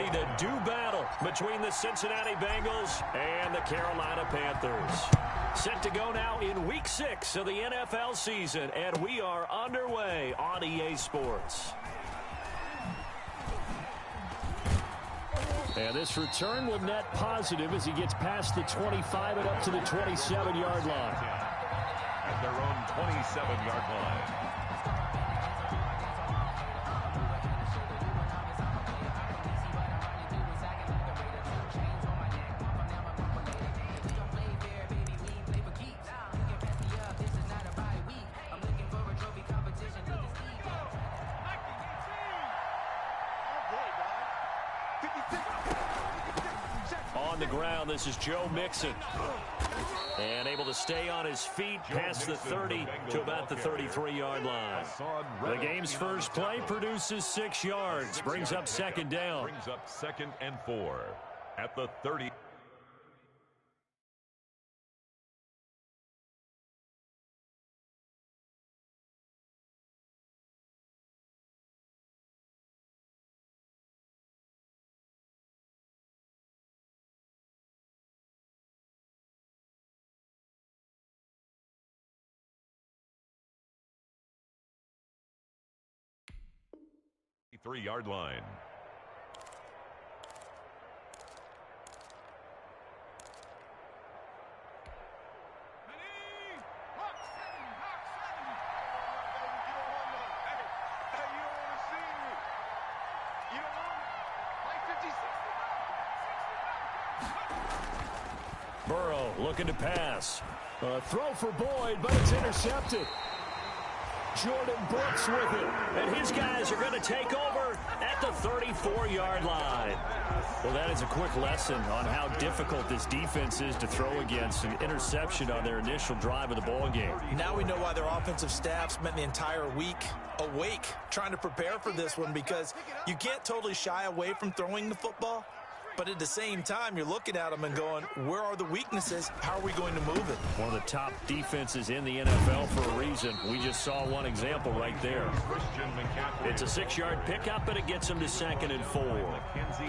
ready to do battle between the Cincinnati Bengals and the Carolina Panthers. Set to go now in Week 6 of the NFL season, and we are underway on EA Sports. And this return will net positive as he gets past the 25 and up to the 27-yard line. At their own 27-yard line. On the ground, this is Joe Mixon. And able to stay on his feet past the 30 to about the 33-yard line. The game's first play produces 6 yards. Brings up second down. Brings up 2nd and 4 at the 30. Three-yard line. Burrow looking to pass. A throw for Boyd, but it's intercepted. Jordan Brooks with it, and his guys are going to take over at the 34-yard line. Well, that is a quick lesson on how difficult this defense is to throw against. An interception on their initial drive of the ball game. Now we know why their offensive staff spent the entire week awake trying to prepare for this one, because you can't totally shy away from throwing the football. But at the same time, you're looking at them and going, where are the weaknesses? How are we going to move it? One of the top defenses in the NFL for a reason. We just saw one example right there. It's a 6-yard pickup, and it gets them to 2nd and 4.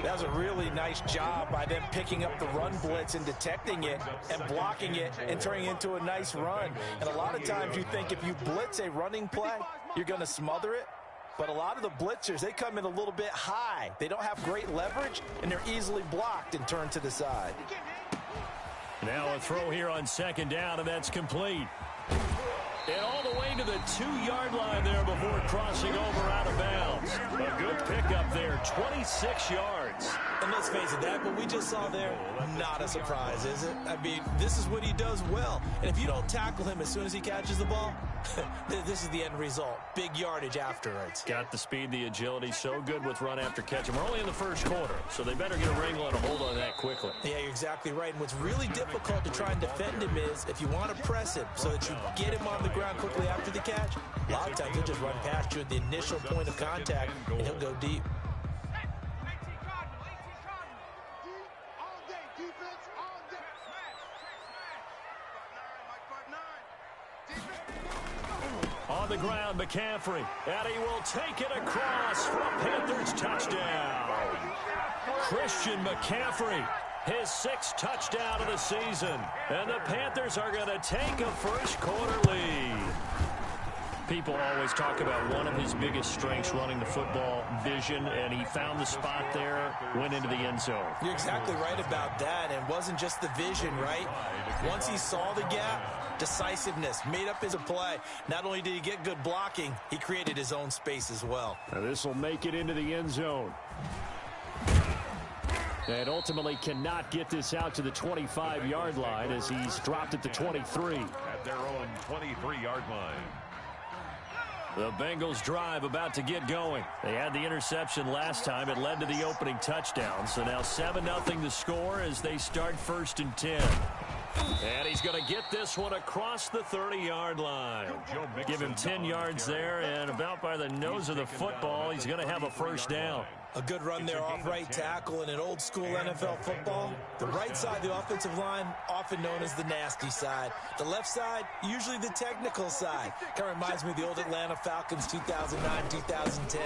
That was a really nice job by them picking up the run blitz and detecting it and blocking it and turning it into a nice run. And a lot of times you think if you blitz a running play, you're going to smother it. But a lot of the blitzers, they come in a little bit high. They don't have great leverage, and they're easily blocked and turned to the side. Now a throw here on 2nd down, and that's complete. And all the way to the 2-yard line there before crossing over out of bounds. A good pickup there, 26 yards. And let's face it, that what we just saw there, not a surprise, is it? I mean, this is what he does well. And if you don't tackle him as soon as he catches the ball, this is the end result. Big yardage afterwards. Got the speed, the agility, so good with run after catch. And we're only in the first quarter, so they better get a wrangle and a hold on that quickly. Yeah, you're exactly right. And what's really difficult to try and defend him is if you want to press him so that you get him on the ground quickly after the catch, a lot of times he'll just run past you at the initial point of contact, and he'll go deep. On the ground, McCaffrey, and he will take it across for a Panthers touchdown. Christian McCaffrey, his 6th touchdown of the season, and the Panthers are going to take a first-quarter lead. People always talk about one of his biggest strengths, running the football, vision, and he found the spot there, went into the end zone. You're exactly right about that, and it wasn't just the vision, right? Once he saw the gap, decisiveness, made up his play. Not only did he get good blocking, he created his own space as well. Now this will make it into the end zone. And ultimately cannot get this out to the 25-yard line as he's dropped at the 23. At their own 23-yard line. The Bengals drive about to get going. They had the interception last time. It led to the opening touchdown. So now 7-0 the score as they start 1st and 10. And he's going to get this one across the 30-yard line. Give him 10 yards there, and about by the nose of the football, he's going to have a first down. A good run there off right tackle in an old-school NFL football. The right side of the offensive line, often known as the nasty side. The left side, usually the technical side. Kind of reminds me of the old Atlanta Falcons 2009-2010.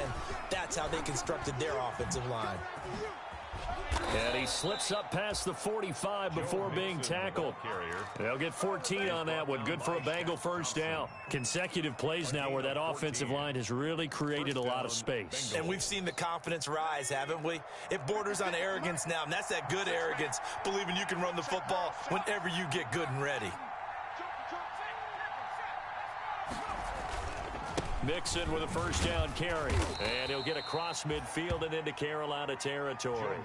That's how they constructed their offensive line. he slips up past the 45 before being tackled. They'll get 14 on that one. Good for a Bengal first down. Consecutive plays now where that offensive line has really created a lot of space. And we've seen the confidence rise, haven't we? It borders on arrogance now, and that's that good arrogance, believing you can run the football whenever you get good and ready. Mixon with a first down carry. And he'll get across midfield and into Carolina territory.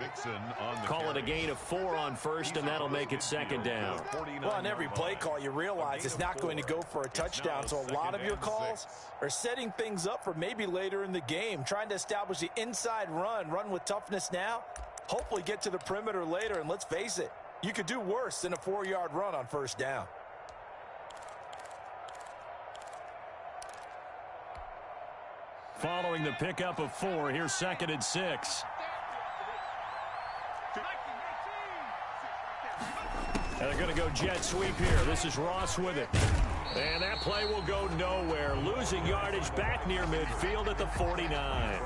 Call it a gain of 4 on first, and that'll make it second down. Well, on every play call, you realize it's not going to go for a touchdown. So a lot of your calls are setting things up for maybe later in the game, trying to establish the inside run with toughness now, hopefully get to the perimeter later. And let's face it, you could do worse than a 4-yard run on first down. Following the pickup of 4, here's 2nd and 6. And they're going to go jet sweep here. This is Ross with it. And that play will go nowhere. Losing yardage back near midfield at the 49.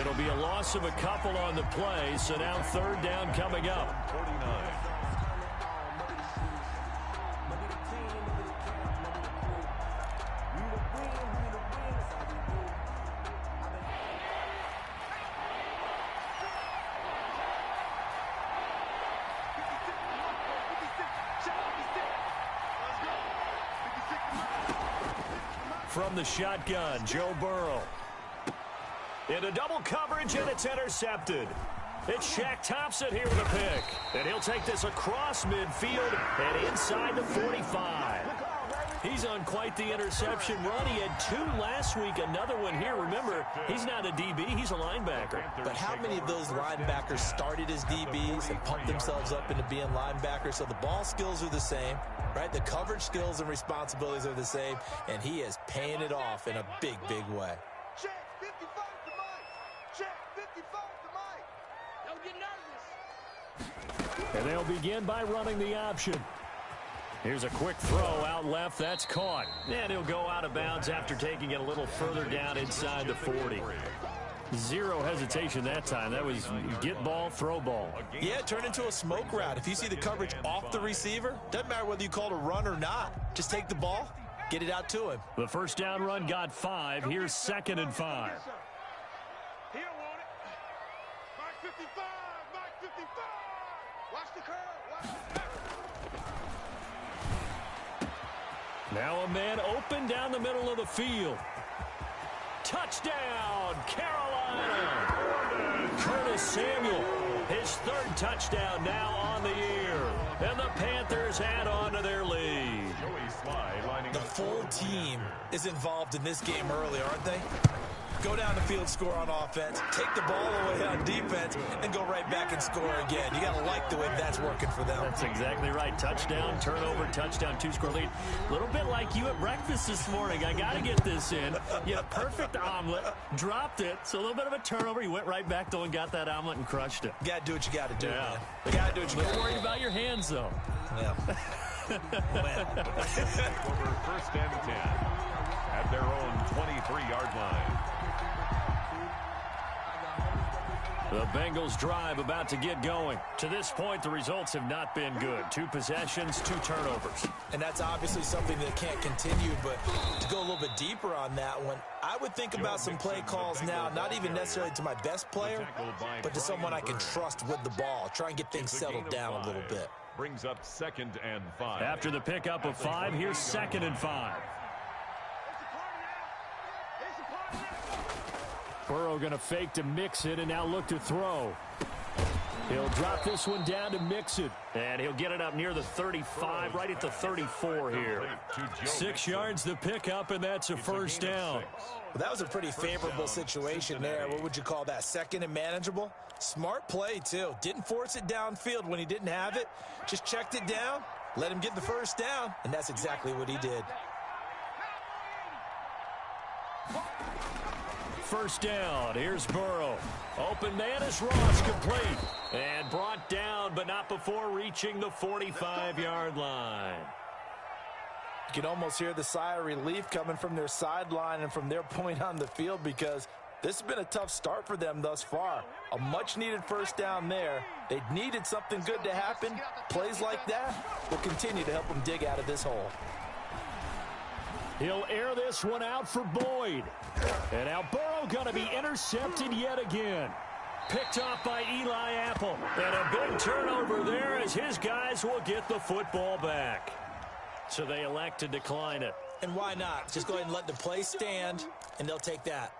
It'll be a loss of a couple on the play, so now 3rd down coming up. From the shotgun, Joe Burrow. Into double coverage, and it's intercepted. It's Shaq Thompson here with a pick. And he'll take this across midfield and inside the 45. He's on quite the interception run. He had 2 last week, another one here. Remember, he's not a DB, he's a linebacker. But how many of those linebackers started as DBs and pumped themselves up into being linebackers? So the ball skills are the same, right? The coverage skills and responsibilities are the same, and he is paying it off in a big, big way. Check 55 to Mike. Check 55 to Mike. Don't get nervous. And they'll begin by running the option. Here's a quick throw out left. That's caught. And he'll go out of bounds after taking it a little further down inside the 40. Zero hesitation that time. That was get ball, throw ball. Yeah, turn into a smoke route. If you see the coverage off the receiver, doesn't matter whether you call it a run or not. Just take the ball, get it out to him. The first down run got 5. Here's 2nd and 5. He don't want it. Mike 55. Mike 55. Watch the curve. Watch the curve. Now a man open down the middle of the field. Touchdown, Carolina! Curtis Samuel, his 3rd touchdown now on the year. And the Panthers add on to their lead. The full team is involved in this game early, aren't they? Go down the field, score on offense, take the ball away on defense, and go right back and score again. You got to like the way that's working for them. That's exactly right. Touchdown, turnover, touchdown, 2-score lead. A little bit like you at breakfast this morning. I got to get this in. Yeah, perfect omelet. Dropped it. So a little bit of a turnover. You went right back, though, and got that omelet and crushed it. You got to do what you got to do, yeah. Man. You got to do what you got to do. Worried about your hands, though. Yeah. Over 1st and 10 at their own 23-yard line. The Bengals drive about to get going. To this point, the results have not been good. 2 possessions, 2 turnovers. And that's obviously something that can't continue, but to go a little bit deeper on that one, I would think about some play calls now, not even necessarily to my best player, but to someone I can trust with the ball. Try and get things settled down a little bit. Brings up 2nd and 5. After the pickup of 5, here's 2nd and 5. Burrow going to fake to Mixon and now look to throw. He'll drop this one down to Mixon. And he'll get it up near the 35, right at the 34 here. 6 yards the pickup, and that's a first down. Well, that was a pretty favorable situation there. What would you call that? 2nd and manageable? Smart play, too. Didn't force it downfield when he didn't have it. Just checked it down, let him get the first down, and that's exactly what he did. First down. Here's Burrow. Open man is Ross, complete. And brought down, but not before reaching the 45-yard line. You can almost hear the sigh of relief coming from their sideline and from their point on the field because This has been a tough start for them thus far. A much-needed first down there. They needed something good to happen. Plays like that will continue to help them dig out of this hole. He'll air this one out for Boyd. And now Burrow going to be intercepted yet again. Picked off by Eli Apple. And a big turnover there as his guys will get the football back. So they elect to decline it. And why not? Just go ahead and let the play stand, and they'll take that.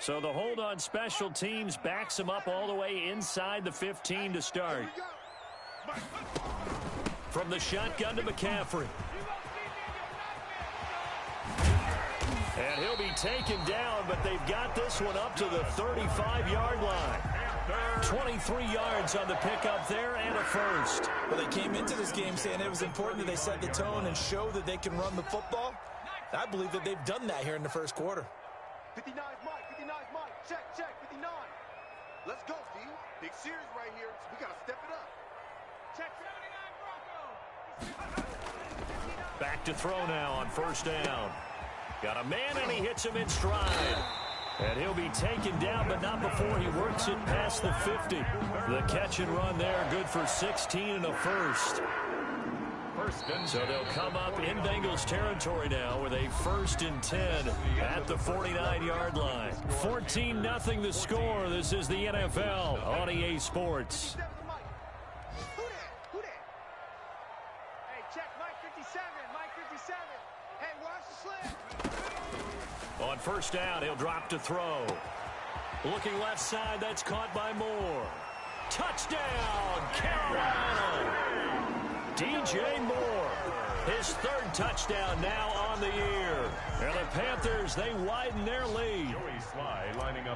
So the hold on special teams backs him up all the way inside the 15 to start. From the shotgun to McCaffrey. And he'll be taken down, but they've got this one up to the 35-yard line. 23 yards on the pickup there and a first. Well, they came into this game saying it was important that they set the tone and show that they can run the football. I believe that they've done that here in the first quarter. 59's Mike, 59's Mike. Check, 59. Let's go, D. Big series right here. So we got to step it up. Check 79 Bronco. Back to throw now on first down. Got a man, and he hits him in stride. And he'll be taken down, but not before he works it past the 50. The catch and run there, good for 16 and a first. So they'll come up in Bengals territory now with a 1st and 10 at the 49-yard line. 14-0 the score. This is the NFL on EA Sports. Who that? Hey, check Mike 57. Mike 57. Hey, watch the slip. On first down, he'll drop to throw. Looking left side, that's caught by Moore. Touchdown, Carolina! DJ Moore, his 3rd touchdown now on the year. And the Panthers, they widen their lead.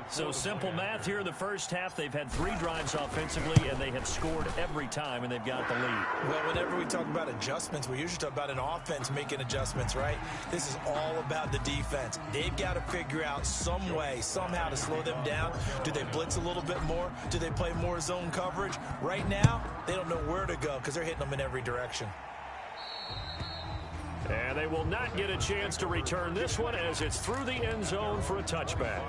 So simple math here in the first half. They've had 3 drives offensively, and they have scored every time, and they've got the lead. Well, whenever we talk about adjustments, we usually talk about an offense making adjustments, right? This is all about the defense. They've got to figure out some way, somehow to slow them down. Do they blitz a little bit more? Do they play more zone coverage? Right now, they don't know where to go because they're hitting them in every direction. And they will not get a chance to return this one as it's through the end zone for a touchback.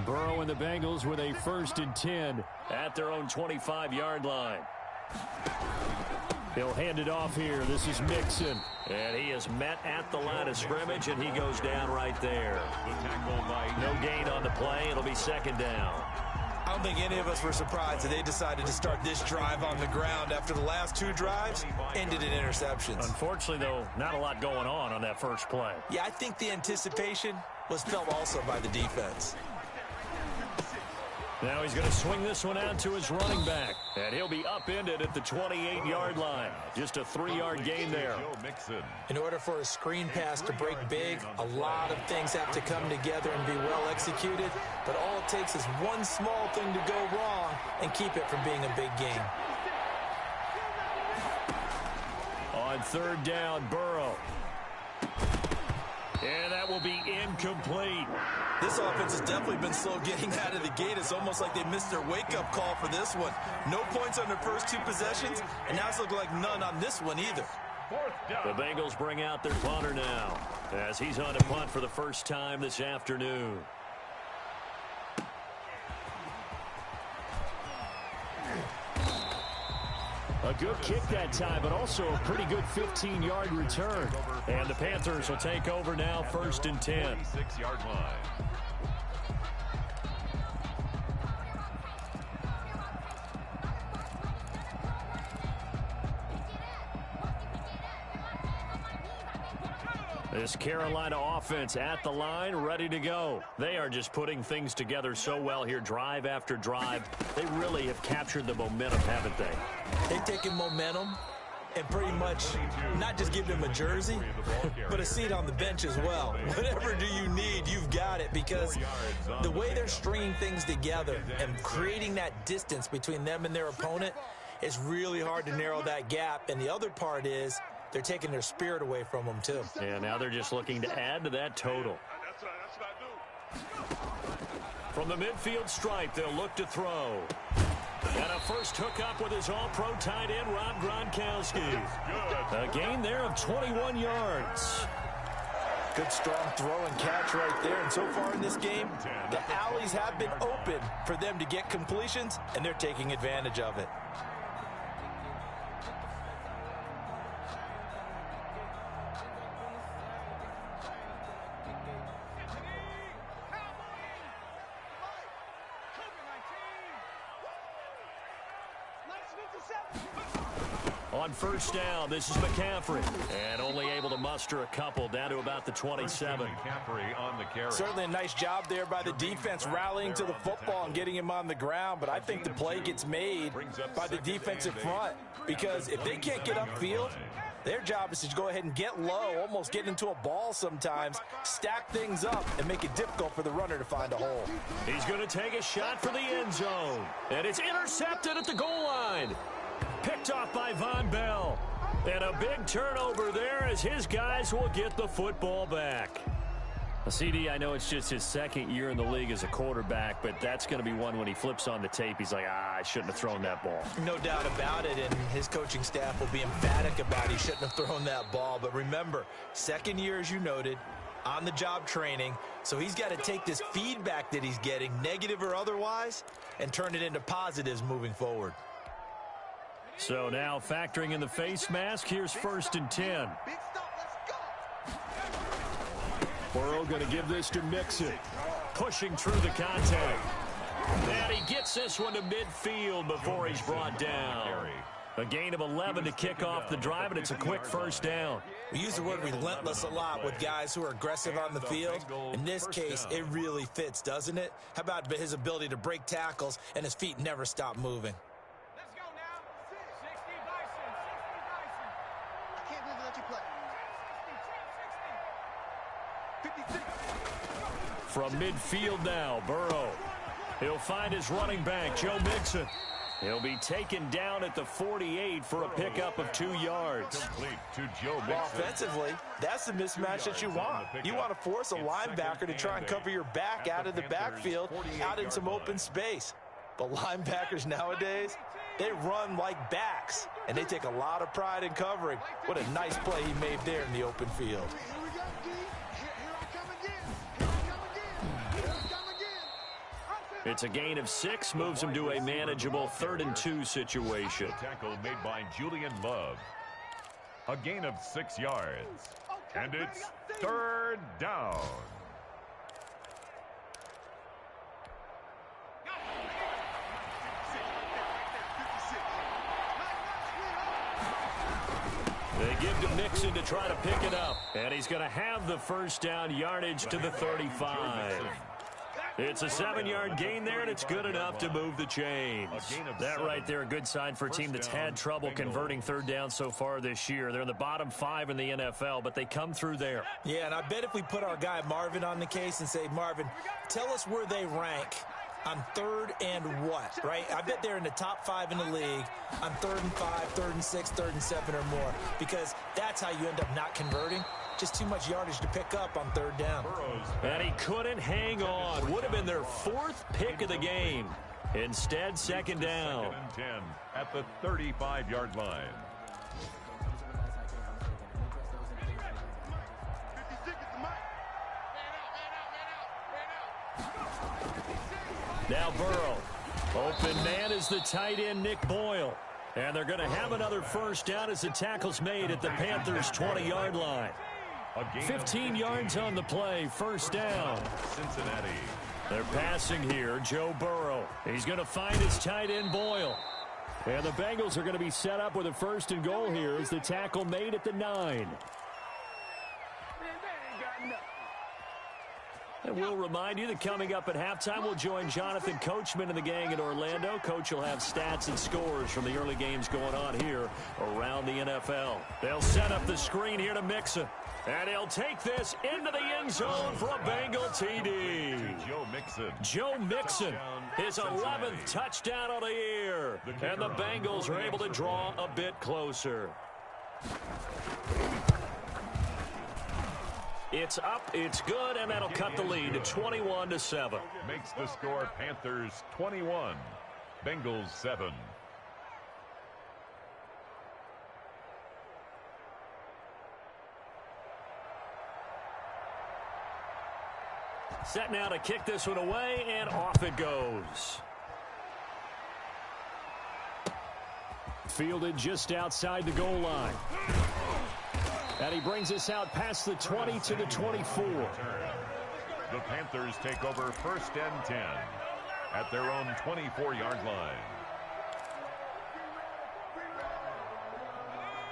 Burrow and the Bengals with a 1st and 10 at their own 25-yard line. He'll hand it off here. This is Mixon. And he is met at the line of scrimmage, and he goes down right there. No gain on the play. It'll be 2nd down. I don't think any of us were surprised that they decided to start this drive on the ground after the last 2 drives ended in interceptions. Unfortunately, though, not a lot going on that first play. Yeah, I think the anticipation was felt also by the defense. Now he's going to swing this one out to his running back. And he'll be upended at the 28-yard line. Just a 3-yard gain there. In order for a screen pass to break big, a lot of things have to come together and be well executed. But all it takes is one small thing to go wrong and keep it from being a big game. On 3rd down, Burrow. And that will be incomplete. This offense has definitely been slow getting out of the gate. It's almost like they missed their wake-up call for this one. No points on their first 2 possessions, and now it's looking like none on this one either. The Bengals bring out their punter now as he's on to punt for the first time this afternoon. A good kick that time, but also a pretty good 15-yard return. And the Panthers will take over now, 1st and 10. 6-yard line. This Carolina offense at the line, ready to go. They are just putting things together so well here, drive after drive. They really have captured the momentum, haven't they? They've taken momentum and pretty much not just give them a jersey, but a seat on the bench as well. Whatever do you need, you've got it, because the way they're stringing things together and creating that distance between them and their opponent, it's really hard to narrow that gap. And the other part is, they're taking their spirit away from them, too. And now they're just looking to add to that total. That's what I do. From the midfield stripe, they'll look to throw. And a first hookup with his all-pro tight end, Rob Gronkowski. A gain there of 21 yards. Good strong throw and catch right there. And so far in this game, the alleys have been open for them to get completions, and they're taking advantage of it. On first down, this is McCaffrey. And only able to muster a couple down to about the 27. McCaffrey on the carry. Certainly a nice job there by the defense rallying to the football and getting him on the ground. But I think the play gets made by the defensive front. Because if they can't get upfield, their job is to go ahead and get low, almost get into a ball sometimes, stack things up, and make it difficult for the runner to find a hole. He's going to take a shot for the end zone. And it's intercepted at the goal line. Picked off by Von Bell. And a big turnover there as his guys will get the football back. CD, I know it's just his second year in the league as a quarterback, but that's going to be one when he flips on the tape. He's like, I shouldn't have thrown that ball. No doubt about it, and his coaching staff will be emphatic about he shouldn't have thrown that ball. But remember, second year, as you noted, on-the-job training, so he's got to take this feedback that he's getting, negative or otherwise, and turn it into positives moving forward. So now factoring in the face mask, here's first and 10. Big stop, let's go. Burrow going to give this to Mixon. Pushing through the contact. And he gets this one to midfield before he's brought down. A gain of 11 to kick off the drive, and it's a quick first down. We use the word relentless a lot with guys who are aggressive on the field. In this case, it really fits, doesn't it? How about his ability to break tackles and his feet never stop moving? From midfield now, Burrow. He'll find his running back, Joe Mixon. He'll be taken down at the 48 for a pickup of 2 yards. Well, offensively, that's the mismatch that you want. You want to force a linebacker to try and cover your back out of the backfield, out in some open space. But linebackers nowadays, they run like backs, and they take a lot of pride in covering. What a nice play he made there in the open field. It's a gain of 6, moves him to a manageable 3rd and 2 situation. Tackle made by Julian Love. A gain of 6 yards. And it's 3rd down. They give to Mixon to try to pick it up. And he's going to have the first down, yardage to the 35. It's a 7-yard gain there, and it's good enough to move the chains. That right there, a good sign for a team that's had trouble converting third down so far this year. They're in the bottom 5 in the NFL, but they come through there. Yeah, and I bet if we put our guy Marvin on the case and say, Marvin, tell us where they rank on 3rd and what, right? I bet they're in the top 5 in the league on 3rd and 5, 3rd and 6, 3rd and 7 or more, because that's how you end up not converting. Just too much yardage to pick up on 3rd down. And he couldn't hang on. Would have been their 4th pick of the game. Instead, 2nd down. 2nd and 10 at the 35-yard line. Now Burrow. Open man is the tight end, Nick Boyle. And they're going to have another first down as the tackle's made at the Panthers' 20-yard line. 15 yards on the play, first down. Cincinnati. They're passing here, Joe Burrow. He's going to find his tight end, Boyle. And the Bengals are going to be set up with a 1st and goal here as the tackle made at the 9. And we'll remind you that coming up at halftime, we'll join Jonathan Coachman and the gang in Orlando. Coach will have stats and scores from the early games going on here around the NFL. They'll set up the screen here to Mixon. And he'll take this into the end zone for a Bengal TD. Joe Mixon. Joe Mixon, his 11th touchdown of the year. And the Bengals are able to draw a bit closer. It's up, it's good, and that'll cut the lead to 21-7. Makes the score Panthers 21, Bengals 7. Set now to kick this one away, and off it goes. Fielded just outside the goal line. And he brings us out past the 20 to the 24. The Panthers take over 1st and 10 at their own 24-yard line.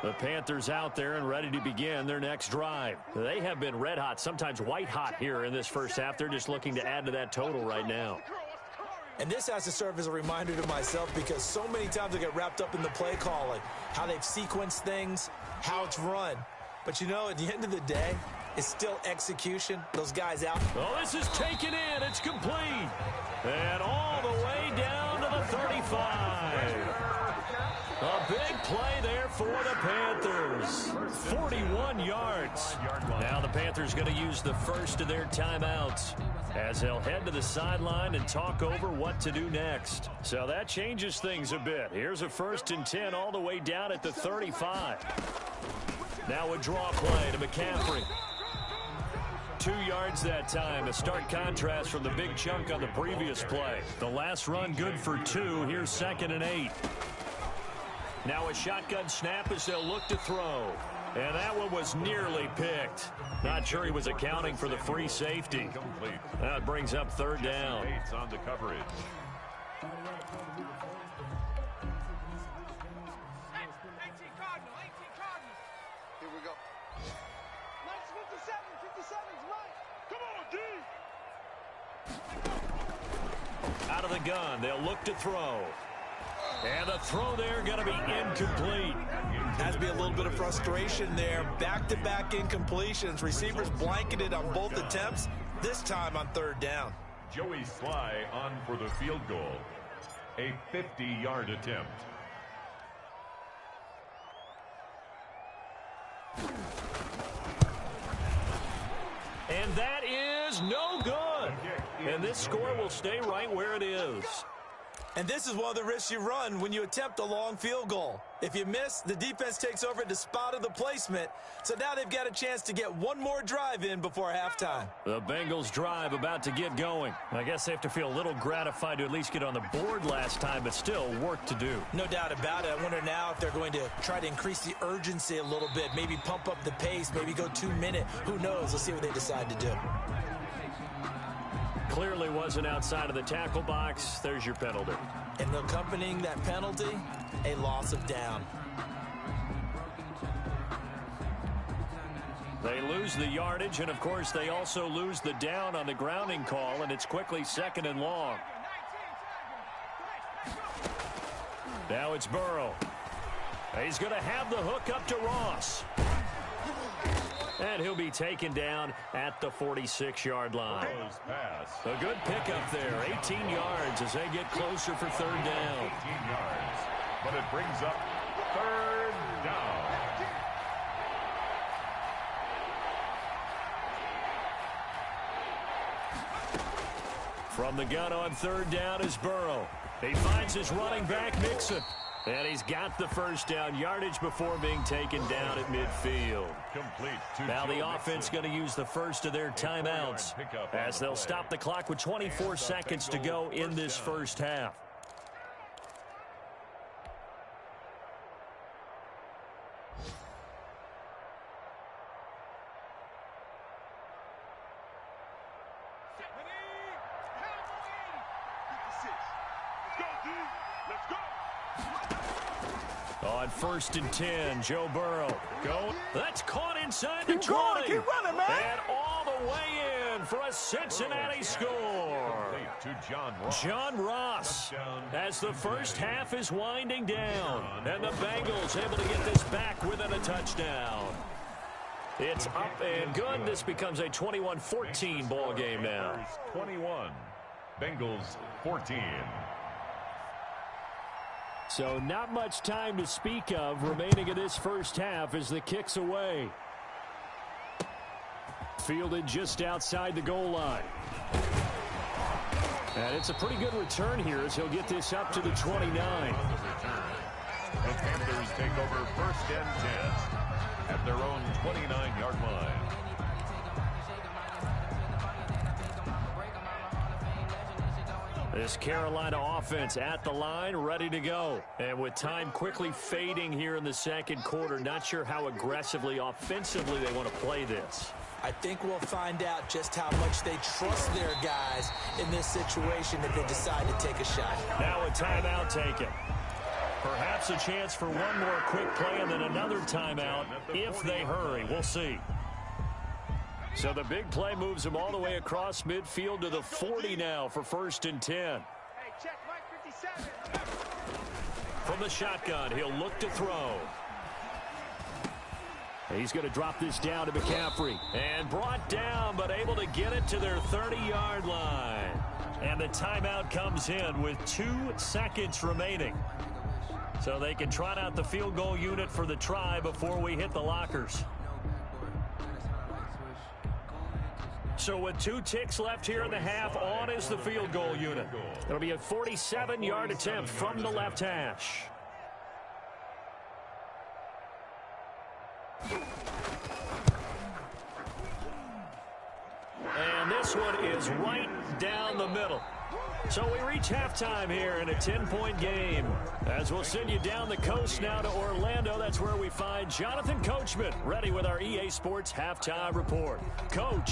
The Panthers out there and ready to begin their next drive. They have been red hot, sometimes white hot here in this first half. They're just looking to add to that total right now. And this has to serve as a reminder to myself because so many times I get wrapped up in the play calling, how they've sequenced things, how it's run. But, you know, at the end of the day, it's still execution. Those guys out. Oh, this is taken in. It's complete. And all the way down to the 35. A big play there for the Panthers. 41 yards. Now the Panthers going to use the first of their timeouts as they'll head to the sideline and talk over what to do next. So that changes things a bit. Here's a 1st and 10 all the way down at the 35. Now a draw play to McCaffrey. 2 yards that time. A stark contrast from the big chunk on the previous play. The last run good for 2. Here's 2nd and 8. Now a shotgun snap as they'll look to throw. And that one was nearly picked. Not sure he was accounting for the free safety. That brings up 3rd down. On the coverage. Here we go. Nice 57. 57's right. Come on, D. Out of the gun, they'll look to throw. And the throw there going to be incomplete. Has to be a little bit of frustration there. Back-to-back incompletions. Receivers blanketed on both attempts, this time on 3rd down. Joey Sly on for the field goal. A 50-yard attempt. And that is no good. And this score will stay right where it is. And this is one of the risks you run when you attempt a long field goal. If you miss, the defense takes over at the spot of the placement. So now they've got a chance to get one more drive in before halftime. The Bengals drive about to get going. I guess they have to feel a little gratified to at least get on the board last time, but still work to do. No doubt about it. I wonder now if they're going to try to increase the urgency a little bit, maybe pump up the pace, maybe go 2-minute. Who knows? Let's see what they decide to do. Clearly wasn't outside of the tackle box. There's your penalty. And accompanying that penalty, a loss of down. They lose the yardage, and of course they also lose the down on the grounding call, and it's quickly 2nd and long. Now it's Burrow. He's going to have the hook up to Ross. And he'll be taken down at the 46-yard line. A good pickup there, 18 yards as they get closer for 3rd down. 18 yards, but it brings up 3rd down. From the gun on 3rd down is Burrow. He finds his running back, Mixon. And he's got the 1st down yardage before being taken down at midfield. Complete. Now the offense going to use the first of their timeouts as they'll stop the clock with 24 seconds to go in this first half. On 1st and 10, Joe Burrow. Go. That's caught inside the 20. Keep running, man. And all the way in for a Cincinnati score. To John Ross. John Ross as the first half is winding down. And the Bengals able to get this back within a touchdown. It's up and good. This becomes a 21-14 ball game now. 21. Bengals 14. So not much time to speak of remaining in this first half as the kick's away. Fielded just outside the goal line. And it's a pretty good return here as he'll get this up to the 29. The Panthers take over 1st and 10 at their own 29-yard line. This Carolina offense at the line, ready to go. And with time quickly fading here in the second quarter, not sure how aggressively, offensively they want to play this. I think we'll find out just how much they trust their guys in this situation if they decide to take a shot. Now a timeout taken. Perhaps a chance for one more quick play and then another timeout if they hurry. We'll see. So the big play moves them all the way across midfield to the 40 now for 1st and 10. Hey, check Mike 57. From the shotgun, he'll look to throw. He's going to drop this down to McCaffrey. And brought down, but able to get it to their 30-yard line. And the timeout comes in with 2 seconds remaining. So they can trot out the field goal unit for the try before we hit the lockers. So with 2 ticks left here in the half, on is the field goal unit. It'll be a 47-yard attempt from the left hash. And this one is right down the middle. So we reach halftime here in a 10-point game. As we'll send you down the coast now to Orlando, that's where we find Jonathan Coachman ready with our EA Sports Halftime Report. Coach.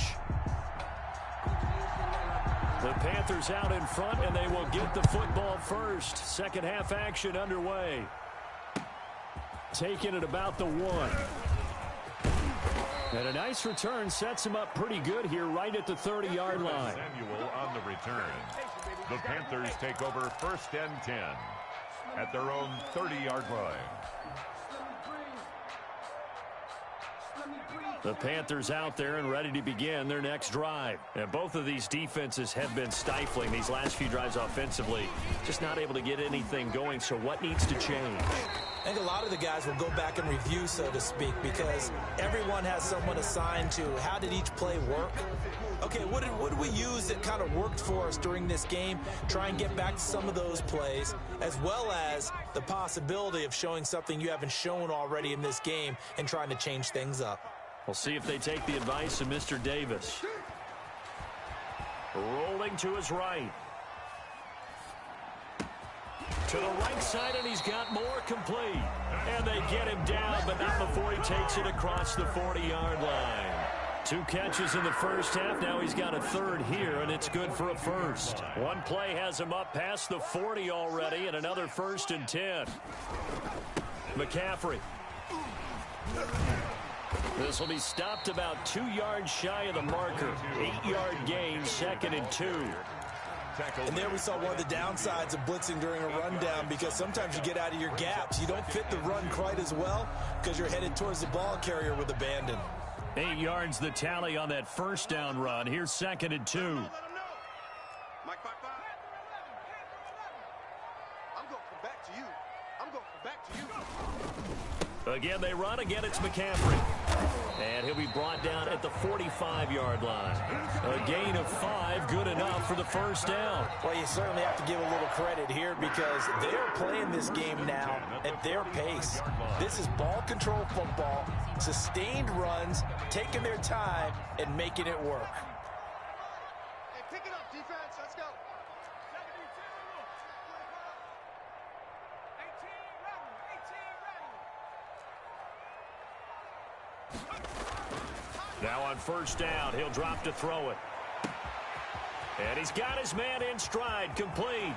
The Panthers out in front, and they will get the football first. Second half action underway. Taking it about the 1. And a nice return sets him up pretty good here right at the 30-yard line. Samuel on the return. The Panthers take over 1st and 10 at their own 30-yard line. The Panthers out there and ready to begin their next drive. And both of these defenses have been stifling these last few drives offensively. Just not able to get anything going, so what needs to change? I think a lot of the guys will go back and review, so to speak, because everyone has someone assigned to how did each play work. Okay, what did we use that kind of worked for us during this game? Try and get back to some of those plays, as well as the possibility of showing something you haven't shown already in this game and trying to change things up. We'll see if they take the advice of Mr. Davis. Rolling to his right. To the right side, and he's got more complete. And they get him down, but not before he takes it across the 40-yard line. 2 catches in the first half. Now he's got a third here, and it's good for a first. One play has him up past the 40 already, and another 1st and 10. McCaffrey. This will be stopped about 2 yards shy of the marker. 8-yard gain, 2nd and 2. And there we saw one of the downsides of blitzing during a rundown, because sometimes you get out of your gaps. You don't fit the run quite as well because you're headed towards the ball carrier with abandon. 8 yards the tally on that first down run. Here's 2nd and 2. Mike 5-5. I'm going to come back to you. I'm going to come back to you. Again, they run. Again, it's McCaffrey. And he'll be brought down at the 45-yard line. A gain of 5, good enough for the first down. Well, you certainly have to give a little credit here because they're playing this game now at their pace. This is ball control football, sustained runs, taking their time, and making it work. Hey, pick it up, defense. Let's go. Now on first down, he'll drop to throw it. And he's got his man in stride, complete.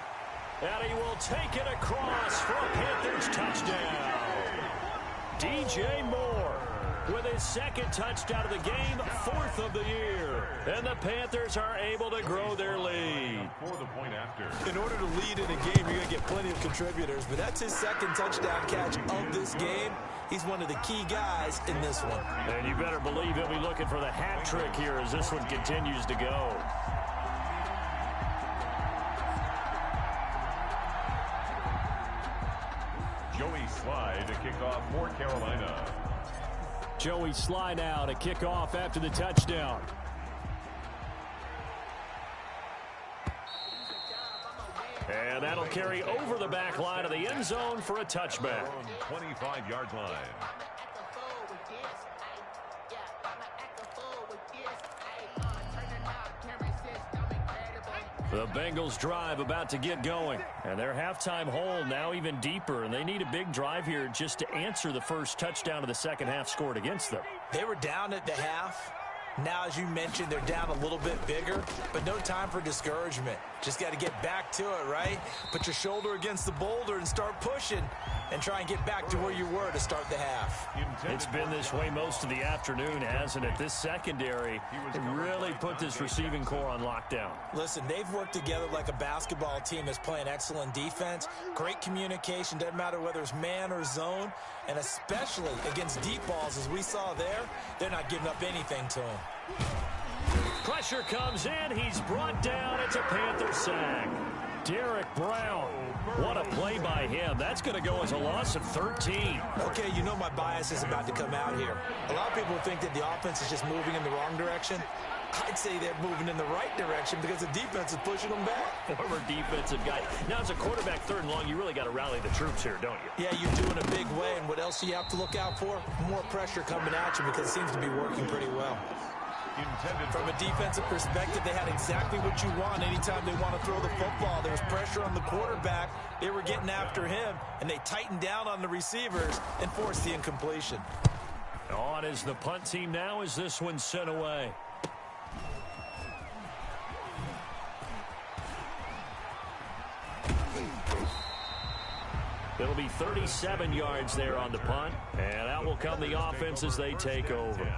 And he will take it across for a Panthers touchdown. DJ Moore with his 2nd touchdown of the game, 4th of the year. And the Panthers are able to grow their lead. For the point after. In order to lead in a game, you're going to get plenty of contributors, but that's his 2nd touchdown catch of this game. He's one of the key guys in this one. And you better believe he'll be looking for the hat trick here as this one continues to go. Joey Slye to kick off for Carolina. Joey Slye now to kick off after the touchdown. And that'll carry over the back line of the end zone for a touchback. 25-yard line. The Bengals drive about to get going. And their halftime hole now even deeper. And they need a big drive here just to answer the first touchdown of the second half scored against them. They were down at the half. Now, as you mentioned, they're down a little bit bigger, but no time for discouragement. Just got to get back to it, right? Put your shoulder against the boulder and start pushing and try and get back to where you were to start the half. It's been this way most of the afternoon, hasn't it? This secondary really put this receiving core on lockdown. Listen, they've worked together like a basketball team that's playing excellent defense, great communication, doesn't matter whether it's man or zone, and especially against deep balls, as we saw there, they're not giving up anything to them. Pressure comes in. He's brought down. It's a Panther sack. Derek Brown. What a play by him. That's going to go as a loss of 13. Okay, you know my bias is about to come out here. A lot of people think that the offense is just moving in the wrong direction. I'd say they're moving in the right direction because the defense is pushing them back. Former defensive guy. Now, as a quarterback, third and long, you really got to rally the troops here, don't you? Yeah, you're doing a big way, and what else do you have to look out for? More pressure coming at you because it seems to be working pretty well. From a defensive perspective, they had exactly what you want anytime they want to throw the football. There was pressure on the quarterback. They were getting after him, and they tightened down on the receivers and forced the incompletion. On is the punt team now as this one's sent away. It'll be 37 yards there on the punt, and out will come the offense as they take over.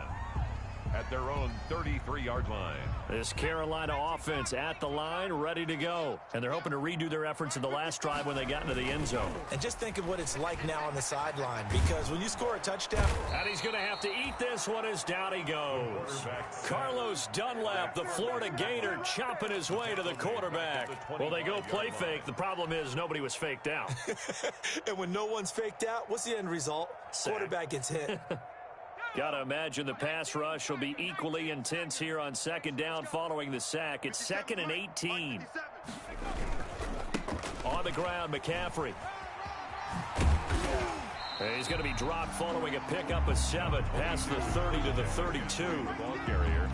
At their own 33-yard line. This Carolina offense at the line, ready to go. And they're hoping to redo their efforts in the last drive when they got into the end zone. And just think of what it's like now on the sideline, because when you score a touchdown... And he's going to have to eat this one as down he goes. Carlos Dunlap, the Florida Gator, chopping his way to the quarterback. Well, they go play fake. The problem is nobody was faked out. And when no one's faked out, what's the end result? Sack. Quarterback gets hit. Got to imagine the pass rush will be equally intense here on second down following the sack. It's 2nd and 18. On the ground, McCaffrey. He's going to be dropped following a pickup of 7 past the 30 to the 32.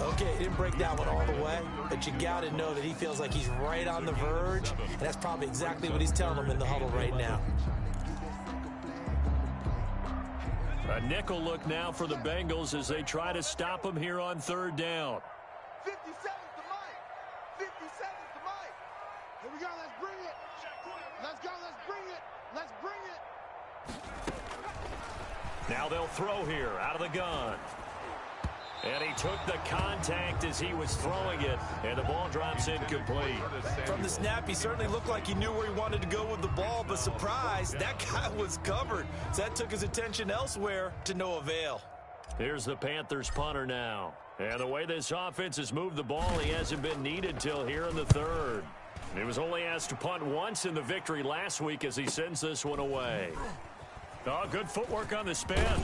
Okay, he didn't break that one all the way, but you got to know that he feels like he's right on the verge, and that's probably exactly what he's telling them in the huddle right now. A nickel look now for the Bengals as they try to stop him here on third down. 50 seconds to Mike. 50 seconds to Mike. Here we go. Let's bring it. Let's go. Let's bring it. Let's bring it. Now they'll throw here out of the gun. And he took the contact as he was throwing it, and the ball drops incomplete. From the snap, he certainly looked like he knew where he wanted to go with the ball, but surprise, that guy was covered. So that took his attention elsewhere to no avail. Here's the Panthers punter now. And the way this offense has moved the ball, he hasn't been needed till here in the third. He was only asked to punt once in the victory last week as he sends this one away. Oh, good footwork on the spin.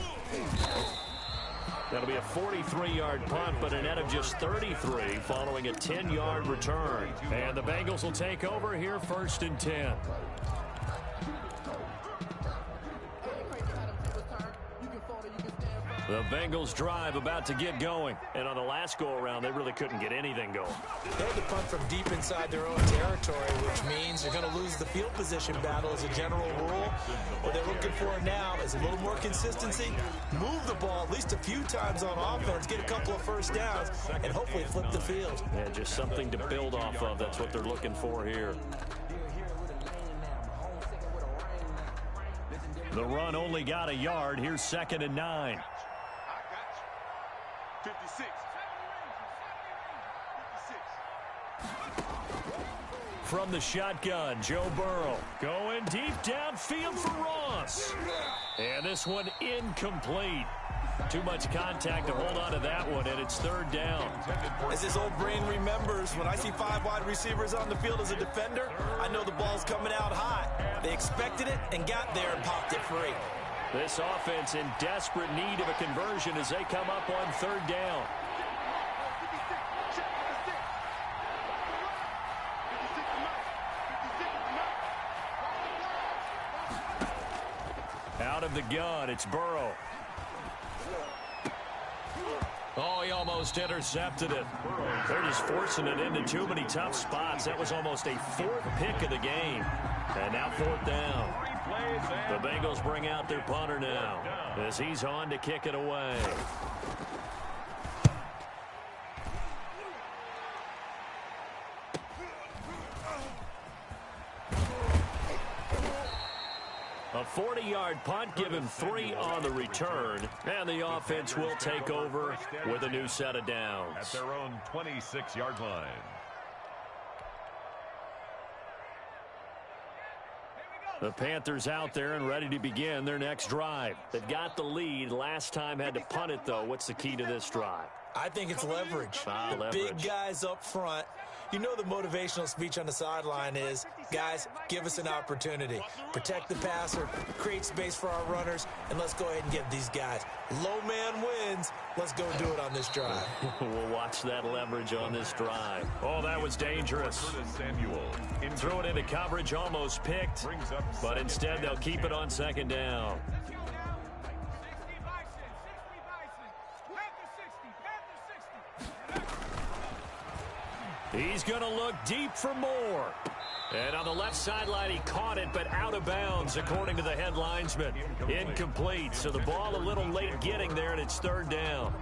That'll be a 43-yard punt, but a net of just 33 following a 10-yard return. And the Bengals will take over here 1st and 10. The Bengals drive about to get going. And on the last go-around, they really couldn't get anything going. They had to punt from deep inside their own territory, which means they're going to lose the field position battle as a general rule. What they're looking for now is a little more consistency, move the ball at least a few times on offense, get a couple of first downs, and hopefully flip the field. Yeah, just something to build off of. That's what they're looking for here. The run only got a yard. Here's 2nd and 9. 56. From the shotgun, Joe Burrow going deep downfield for Ross. And this one incomplete. Too much contact to hold on to that one, and it's third down. As his old brain remembers, when I see 5 wide receivers on the field as a defender, I know the ball's coming out hot. They expected it and got there and popped it free. This offense in desperate need of a conversion as they come up on third down. Out of the gun, it's Burrow. Oh, he almost intercepted it. They're just forcing it into too many tough spots. That was almost a 4th pick of the game. And now 4th down. The Bengals bring out their punter now as he's on to kick it away. A 40-yard punt, give him 3 on the return, and the offense will take over with a new set of downs. At their own 26-yard line. The Panthers out there and ready to begin their next drive. They've got the lead. Last time had to punt it, though. What's the key to this drive? I think it's leverage. Leverage. Big guys up front. You know the motivational speech on the sideline is, guys, give us an opportunity. Protect the passer, create space for our runners, and let's go ahead and give these guys. Low man wins. Let's go do it on this drive. We'll watch that leverage on this drive. Oh, that was dangerous. Samuel. Threw it into coverage, almost picked, but instead they'll keep it on second down. He's going to look deep for more. And on the left sideline, he caught it, but out of bounds, according to the head linesman. Incomplete, so the ball a little late getting there, and it's third down.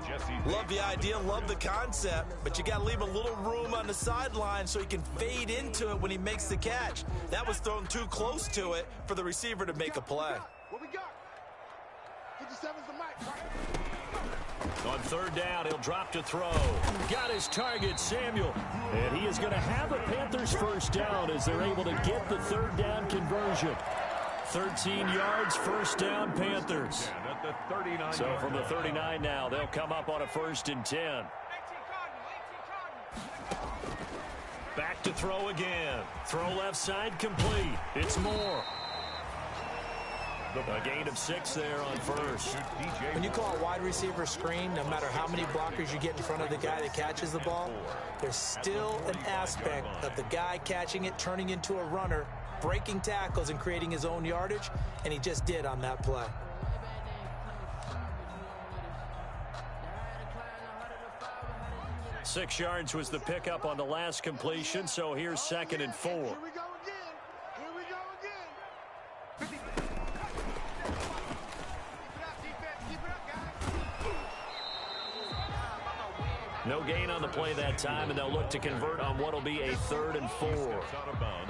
Love the idea, love the concept, but you got to leave a little room on the sideline so he can fade into it when he makes the catch. That was thrown too close to it for the receiver to make a play. What we got? 57's the mic, right? On third down, he'll drop to throw. Got his target, Samuel. And he is going to have a Panthers first down as they're able to get the third down conversion. 13 yards, first down, Panthers. So from the 39 now, they'll come up on a 1st and 10. Back to throw again. Throw left side complete. It's Moore. A gain of 6 there on first. When you call a wide receiver screen, no matter how many blockers you get in front of the guy that catches the ball, there's still an aspect of the guy catching it, turning into a runner, breaking tackles and creating his own yardage, and he just did on that play. Six yards was the pickup on the last completion, so here's 2nd and 4. Here we go again. Here we go again. No gain on the play that time, and they'll look to convert on what will be a 3rd and 4.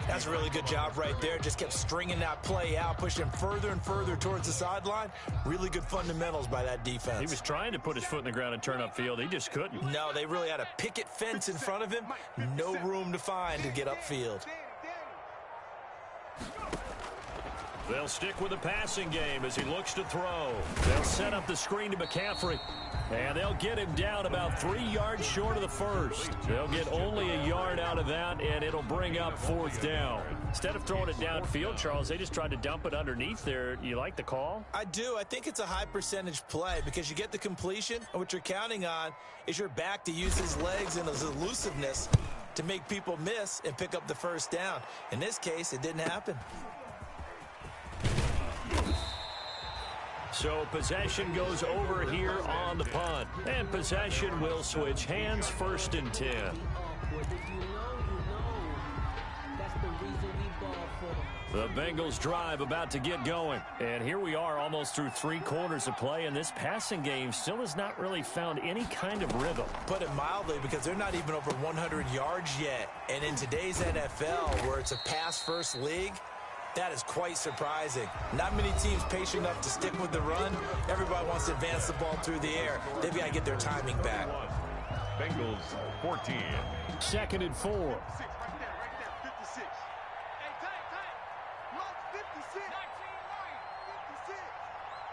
That's a really good job right there. Just kept stringing that play out, pushing him further and further towards the sideline. Really good fundamentals by that defense. He was trying to put his foot in the ground and turn upfield. He just couldn't. No, they really had a picket fence in front of him. No room to find to get upfield. They'll stick with the passing game as he looks to throw. They'll set up the screen to McCaffrey. And they'll get him down about 3 yards short of the first. They'll get only a yard out of that, and it'll bring up 4th down. Instead of throwing it downfield, Charles, they just tried to dump it underneath there. You like the call? I do. I think it's a high percentage play because you get the completion, and what you're counting on is your back to use his legs and his elusiveness to make people miss and pick up the first down. In this case, it didn't happen. So possession goes over here on the punt. And possession will switch hands, 1st and 10. The Bengals drive about to get going. And here we are almost through 3 quarters of play, and this passing game still has not really found any kind of rhythm. Put it mildly, because they're not even over 100 yards yet. And in today's NFL, where it's a pass-first league, that is quite surprising. Not many teams patient enough to stick with the run. Everybody wants to advance the ball through the air. They've got to get their timing back. Bengals 14. 2nd and 4. Right there, 56. Hey, time. Look, 56.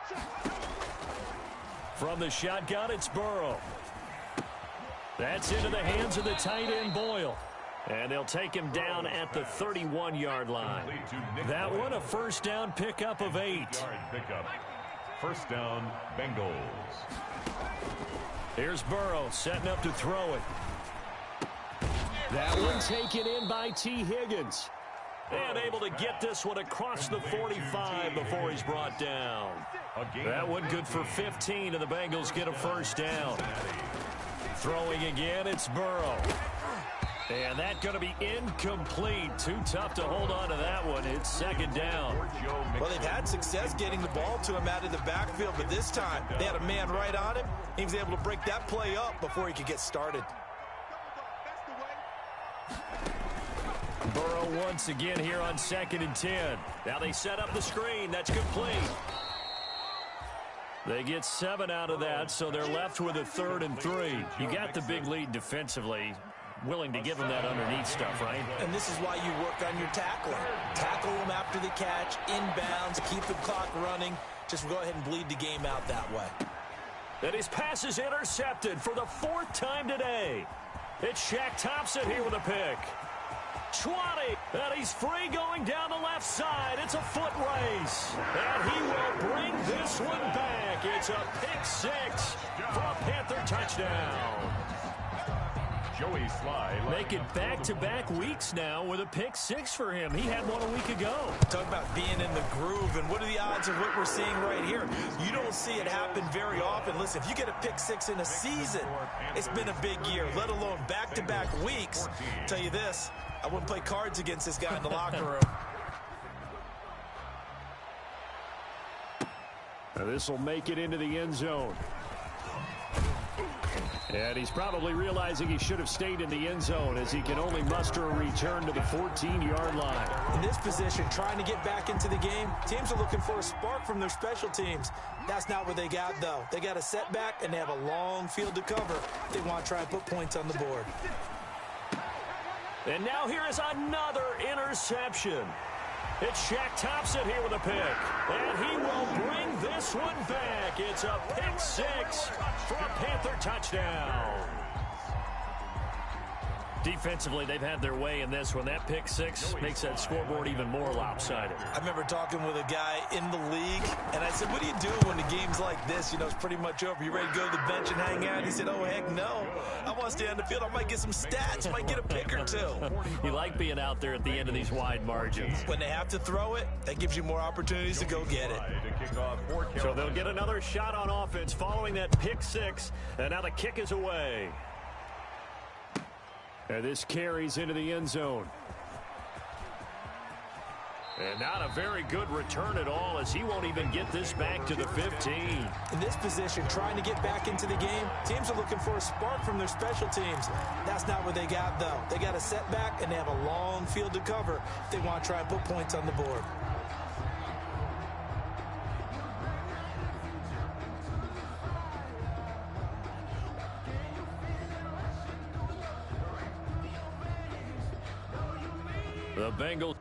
56. From the shotgun, it's Burrow. That's into the hands of the tight end, Boyle. And they'll take him down at the 31-yard line. That one, a first down pickup of 8. First down, Bengals. Here's Burrow setting up to throw it. That one taken in by T. Higgins. And able to get this one across the 45 before he's brought down. That one good for 15, and the Bengals get a first down. Throwing again, it's Burrow. And that's going to be incomplete. Too tough to hold on to that one. It's second down. Well, they've had success getting the ball to him out of the backfield, but this time they had a man right on him. He was able to break that play up before he could get started. Burrow once again here on 2nd and 10. Now they set up the screen. That's complete. They get 7 out of that, so they're left with a 3rd and 3. You got the big lead defensively. Willing to give them that underneath stuff, right? And this is why you work on your tackling. Tackle them after the catch, inbounds, keep the clock running. Just go ahead and bleed the game out that way. And his pass is intercepted for the 4th time today. It's Shaq Thompson here with a pick. 20, and he's free going down the left side. It's a foot race, and he will bring this one back. It's a pick 6 for a Panther touchdown. Joey Sly. Make it back-to-back weeks now with a pick 6 for him. He had one a week ago. Talk about being in the groove, and what are the odds of what we're seeing right here? You don't see it happen very often. Listen, if you get a pick 6 in a season, it's been a big year, let alone back-to-back weeks. I'll tell you this, I wouldn't play cards against this guy in the locker room. Now this will make it into the end zone. And he's probably realizing he should have stayed in the end zone as he can only muster a return to the 14-yard line. In this position, trying to get back into the game, teams are looking for a spark from their special teams. That's not what they got, though. They got a setback, and they have a long field to cover. They want to try and put points on the board. And now here is another interception. It's Shaq Thompson here with a pick. And he will bring this one back. It's a pick 6 for a Panther touchdown. Defensively, they've had their way in this one. That pick 6 makes that scoreboard even more lopsided. I remember talking with a guy in the league, and I said, what do you do when the game's like this? You know, it's pretty much over. You ready to go to the bench and hang out? He said, oh, heck no. I want to stay on the field. I might get some stats. Might get a pick or 2. You like being out there at the end of these wide margins. When they have to throw it, that gives you more opportunities to go get it. So they'll get another shot on offense following that pick 6, and now the kick is away. And this carries into the end zone. And not a very good return at all, as he won't even get this back to the 15. In this position, trying to get back into the game, teams are looking for a spark from their special teams. That's not what they got, though. They got a setback, and they have a long field to cover if they want to try and put points on the board. The Bengals